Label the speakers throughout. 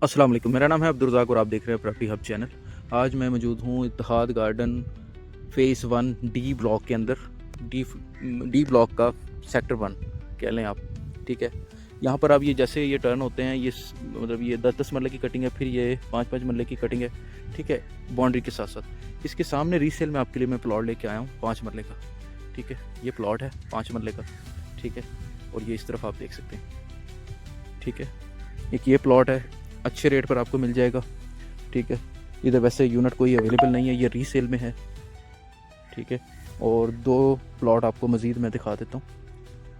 Speaker 1: अस्सलाम वालेकुम, मेरा नाम है अब्दुल रज़ाक और आप देख रहे हैं प्रॉपर्टी हब चैनल। आज मैं मौजूद हूँ इत्तेहाद गार्डन फ़ेज़ 1 डी ब्लॉक के अंदर। डी डी ब्लॉक का सेक्टर 1 कह लें आप, ठीक है। यहाँ पर आप ये जैसे ये टर्न होते हैं, ये मतलब ये 10-10 मरले की कटिंग है, फिर ये 5-5 मरले की कटिंग है, ठीक है, बाउंड्री के साथ साथ। इसके सामने रीसेल में आपके लिए मैं प्लॉट लेके आया हूँ 5 मरले का, ठीक है। ये प्लॉट है 5 मरले का, ठीक है। और ये इस तरफ आप देख सकते हैं, ठीक है। एक ये प्लॉट है, अच्छे रेट पर आपको मिल जाएगा, ठीक है। इधर वैसे यूनिट कोई अवेलेबल नहीं है, ये रीसेल में है, ठीक है। और 2 प्लॉट आपको मज़ीद मैं दिखा देता हूँ,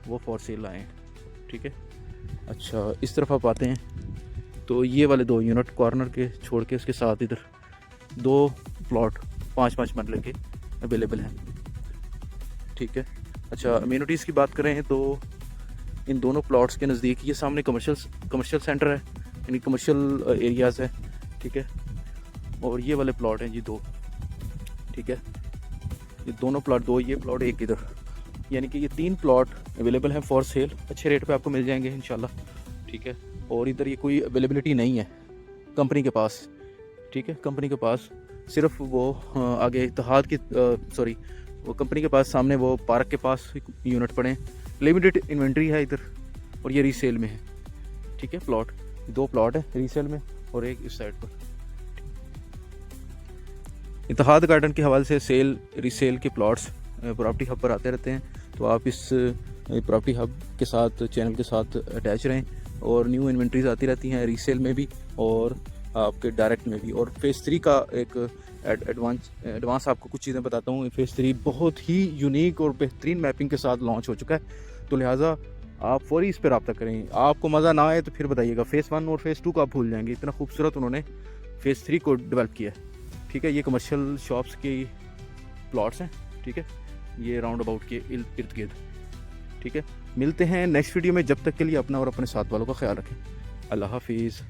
Speaker 1: वो फॉर सेल आए हैं, ठीक है। अच्छा, इस तरफ आप आते हैं तो ये वाले 2 यूनिट कॉर्नर के छोड़ के उसके साथ इधर 2 प्लॉट 5-5 मरले के अवेलेबल हैं, ठीक है। अच्छा, अम्यूनिटीज़ की बात करें तो इन दोनों प्लॉट्स के नज़दीक ये सामने कमर्शियल सेंटर है, यानी कमर्शियल एरियाज़ है, ठीक है। और ये वाले प्लॉट हैं जी 2, ठीक है। ये दोनों प्लॉट 2, ये प्लॉट एक इधर, यानी कि ये 3 प्लॉट अवेलेबल हैं फॉर सेल। अच्छे रेट पे आपको मिल जाएंगे इंशाल्लाह, ठीक है। और इधर ये कोई अवेलेबिलिटी नहीं है कंपनी के पास, ठीक है। कंपनी के पास सिर्फ वो आगे इत्तेहाद की सॉरी, वो कंपनी के पास सामने वो पार्क के पास यूनिट पड़े हैं, लिमिटेड इन्वेंट्री है इधर, और ये रीसेल में है, ठीक है। प्लॉट 2 प्लॉट है रीसेल में और एक इस साइड पर। इत्तेहाद गार्डन के हवाले से सेल रीसेल के प्लॉट्स प्रॉपर्टी हब पर आते रहते हैं, तो आप इस प्रॉपर्टी हब के साथ, चैनल के साथ अटैच रहें। और न्यू इन्वेंट्रीज आती रहती हैं रीसेल में भी और आपके डायरेक्ट में भी। और फेज़ 3 का एक एडवांस आपको कुछ चीज़ें बताता हूँ। फेज़ 3 बहुत ही यूनिक और बेहतरीन मैपिंग के साथ लॉन्च हो चुका है, तो लिहाजा आप फौरी इस पर रब्ता करें। आपको मज़ा ना आए तो फिर बताइएगा। फेज़ 1 और फेज़ 2 को आप भूल जाएंगे, इतना खूबसूरत उन्होंने फेज़ 3 को डेवलप किया है, ठीक है। ये कमर्शियल शॉप्स की प्लॉट्स हैं, ठीक है, ये राउंड अबाउट के इर्द गिर्द, ठीक है। मिलते हैं नेक्स्ट वीडियो में, जब तक के लिए अपना और अपने साथ वालों का ख्याल रखें। अल्लाह हाफिज़।